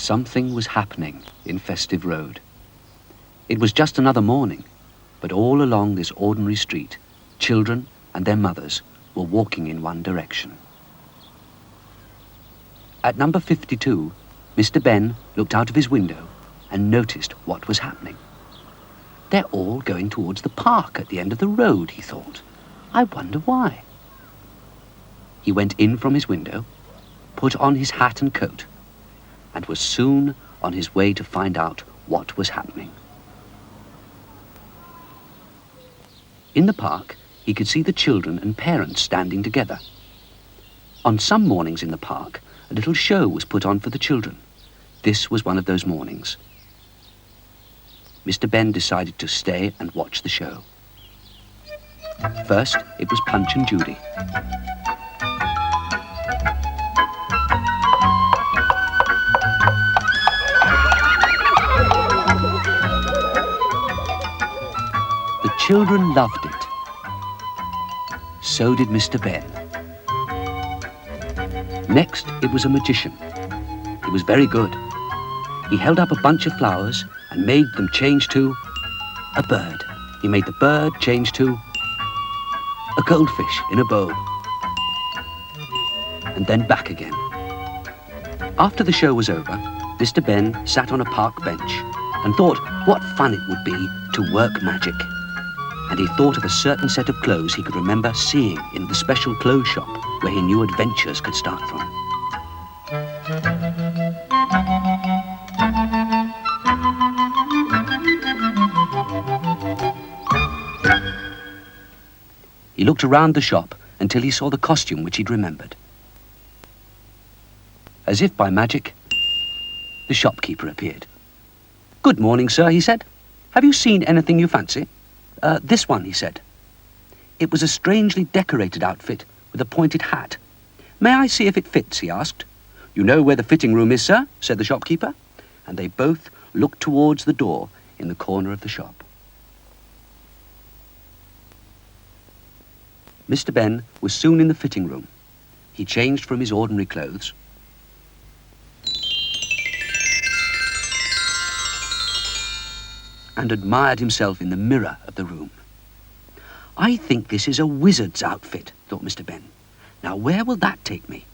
Something was happening in Festive Road. It was just another morning, but all along this ordinary street, children and their mothers were walking in one direction. At number 52, Mr. Ben looked out of his window and noticed what was happening. They're all going towards the park at the end of the road, he thought. I wonder why. He went in from his window, put on his hat and coat, and was soon on his way to find out what was happening. In the park, he could see the children and parents standing together. On some mornings in the park, a little show was put on for the children. This was one of those mornings. Mr. Ben decided to stay and watch the show. First, it was Punch and Judy. The children loved it. So did Mr. Ben. Next, it was a magician. He was very good. He held up a bunch of flowers and made them change to a bird. He made the bird change to a goldfish in a bowl. And then back again. After the show was over, Mr. Ben sat on a park bench and thought what fun it would be to work magic. And he thought of a certain set of clothes he could remember seeing in the special clothes shop where he knew adventures could start from. He looked around the shop until he saw the costume which he'd remembered. As if by magic, the shopkeeper appeared. "Good morning, sir," he said. "Have you seen anything you fancy?" This one," he said. It was a strangely decorated outfit with a pointed hat. "May I see if it fits?" he asked. "You know where the fitting room is, sir," said the shopkeeper, and they both looked towards the door in the corner of the shop. Mr. Ben was soon in the fitting room. He changed from his ordinary clothes and admired himself in the mirror of the room. "I think this is a wizard's outfit," thought Mr. Ben. "Now where will that take me?"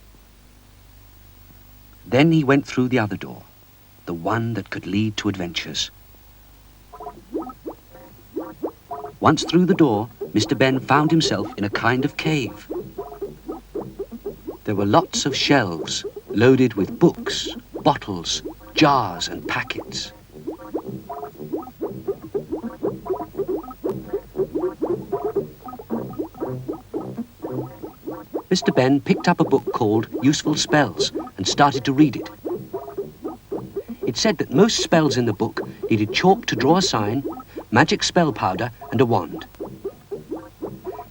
Then he went through the other door, the one that could lead to adventures. Once through the door, Mr. Ben found himself in a kind of cave. There were lots of shelves loaded with books, bottles, jars and packets. Mr. Ben picked up a book called Useful Spells and started to read it. It said that most spells in the book needed chalk to draw a sign, magic spell powder and a wand.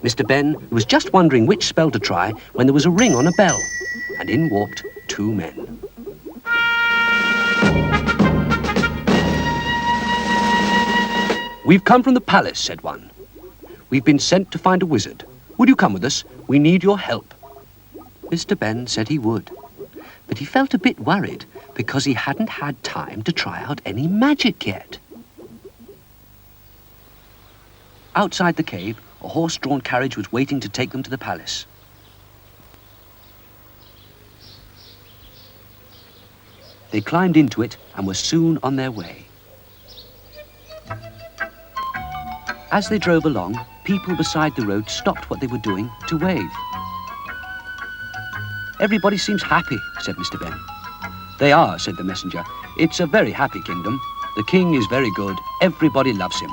Mr. Ben was just wondering which spell to try when there was a ring on a bell, and in walked two men. "We've come from the palace," said one. "We've been sent to find a wizard. Would you come with us? We need your help." Mr. Ben said he would, but he felt a bit worried because he hadn't had time to try out any magic yet. Outside the cave, a horse-drawn carriage was waiting to take them to the palace. They climbed into it and were soon on their way. As they drove along, people beside the road stopped what they were doing to wave. "Everybody seems happy," said Mr. Ben. "They are," said the messenger. "It's a very happy kingdom. The king is very good. Everybody loves him."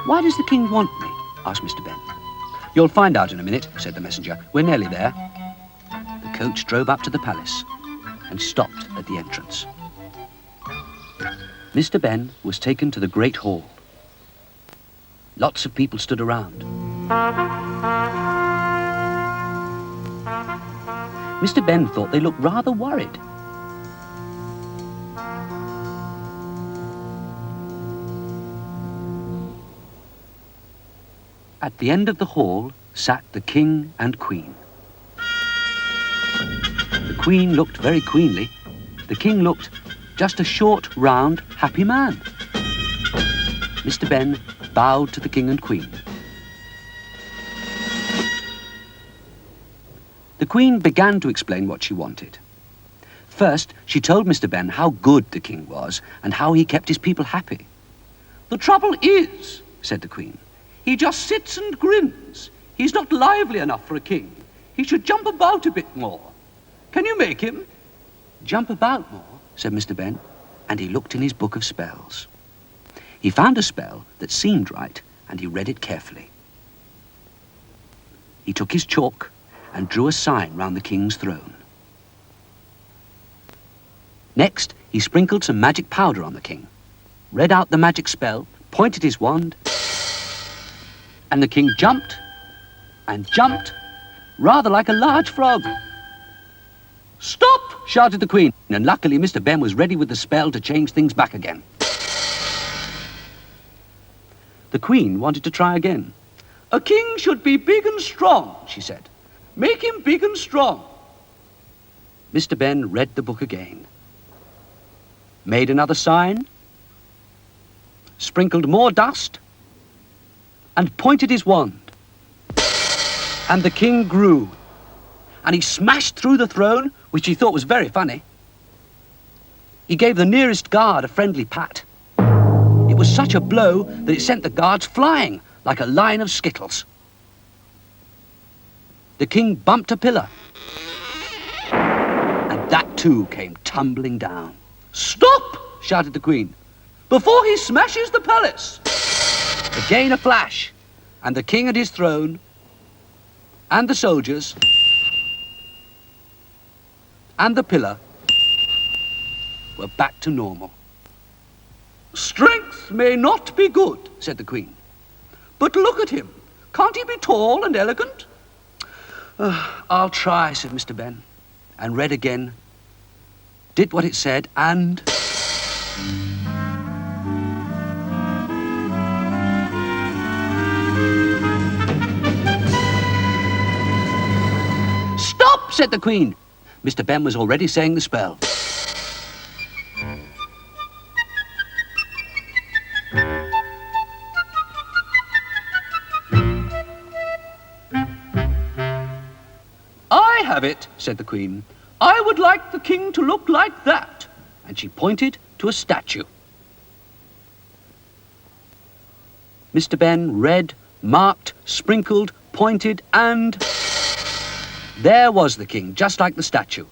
"Why does the king want me?" asked Mr. Ben. "You'll find out in a minute," said the messenger. "We're nearly there." The coach drove up to the palace and stopped at the entrance. Mr. Ben was taken to the great hall. Lots of people stood around. Mr. Ben thought they looked rather worried. At the end of the hall sat the king and queen. The queen looked very queenly. The king looked just a short, round, happy man. Mr. Ben bowed to the king and queen. The queen began to explain what she wanted. First, she told Mr. Ben how good the king was and how he kept his people happy. "The trouble is," said the queen, "he just sits and grins. He's not lively enough for a king. He should jump about a bit more. Can you make him?" "Jump about more," said Mr. Ben, and he looked in his book of spells. He found a spell that seemed right, and he read it carefully. He took his chalk and drew a sign round the king's throne. Next, he sprinkled some magic powder on the king, read out the magic spell, pointed his wand, and the king jumped and jumped, rather like a large frog. "Stop!" shouted the queen, and luckily Mr. Ben was ready with the spell to change things back again. The queen wanted to try again. "A king should be big and strong," she said. "Make him big and strong." Mr. Ben read the book again, made another sign, sprinkled more dust, and pointed his wand. And the king grew, and he smashed through the throne, which he thought was very funny. He gave the nearest guard a friendly pat. It was such a blow that it sent the guards flying like a line of skittles. The king bumped a pillar, and that too came tumbling down. "Stop!" shouted the queen, "before he smashes the palace." Again a flash, and the king and his throne, and the soldiers, and the pillar were back to normal. "Strength may not be good," said the queen, "but look at him. Can't he be tall and elegant?" "I'll try," said Mr. Ben, and read again, did what it said, and... "Stop!" said the queen. Mr. Ben was already saying the spell. "I have it," said the queen. "I would like the king to look like that." And she pointed to a statue. Mr. Ben read, marked, sprinkled, pointed, and... there was the king, just like the statue.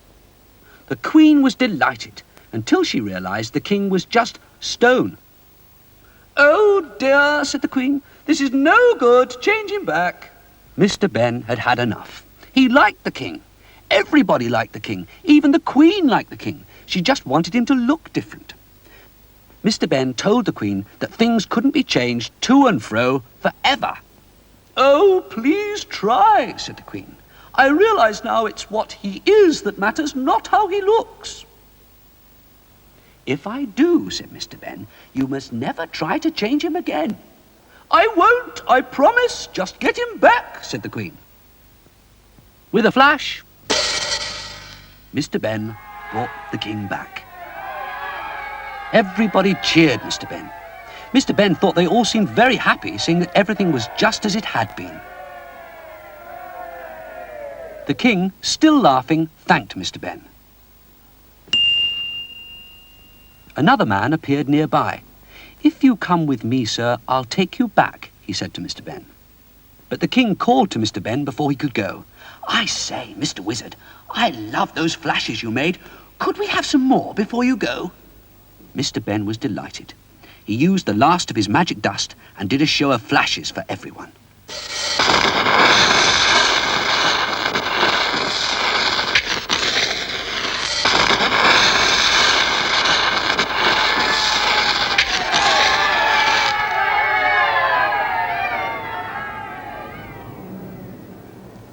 The queen was delighted, until she realized the king was just stone. "Oh dear," said the queen, "this is no good. Change him back." Mr. Ben had had enough. He liked the king. Everybody liked the king. Even the queen liked the king. She just wanted him to look different. Mr. Ben told the queen that things couldn't be changed to and fro forever. "Oh, please try," said the queen. "I realize now it's what he is that matters, not how he looks." "If I do," said Mr. Ben, "you must never try to change him again." "I won't, I promise. Just get him back," said the queen. With a flash, Mr. Ben brought the king back. Everybody cheered Mr. Ben. Mr. Ben thought they all seemed very happy, seeing that everything was just as it had been. The king, still laughing, thanked Mr. Ben. Another man appeared nearby. "If you come with me, sir, I'll take you back," he said to Mr. Ben. But the king called to Mr. Ben before he could go. "I say, Mr. Wizard, I love those flashes you made. Could we have some more before you go?" Mr. Ben was delighted. He used the last of his magic dust and did a show of flashes for everyone.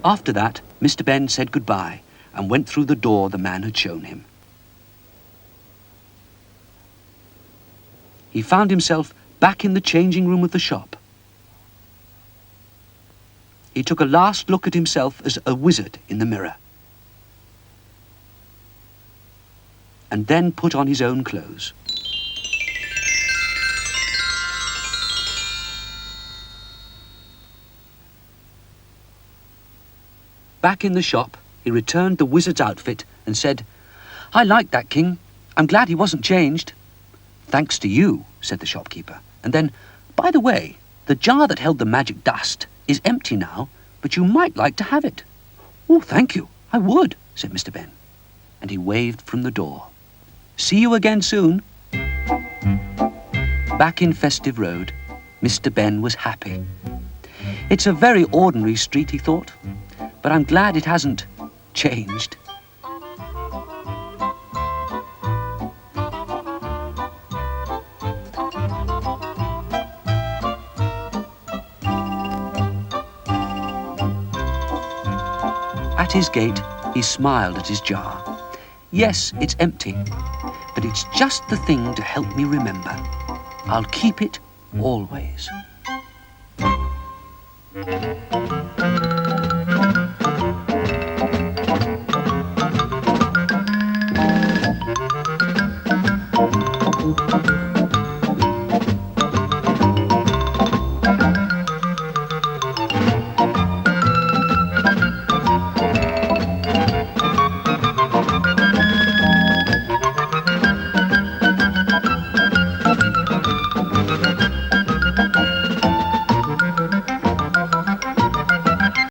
After that, Mr. Ben said goodbye and went through the door the man had shown him. He found himself back in the changing room of the shop. He took a last look at himself as a wizard in the mirror, and then put on his own clothes. Back in the shop, he returned the wizard's outfit and said, "I like that king. I'm glad he wasn't changed." "Thanks to you," said the shopkeeper. And then, "By the way, the jar that held the magic dust is empty now, but you might like to have it." "Oh, thank you, I would," said Mr. Ben. And he waved from the door. "See you again soon." Back in Festive Road, Mr. Ben was happy. It's a very ordinary street, he thought, but I'm glad it hasn't changed. At his gate, he smiled at his jar. Yes, it's empty, but it's just the thing to help me remember. I'll keep it always.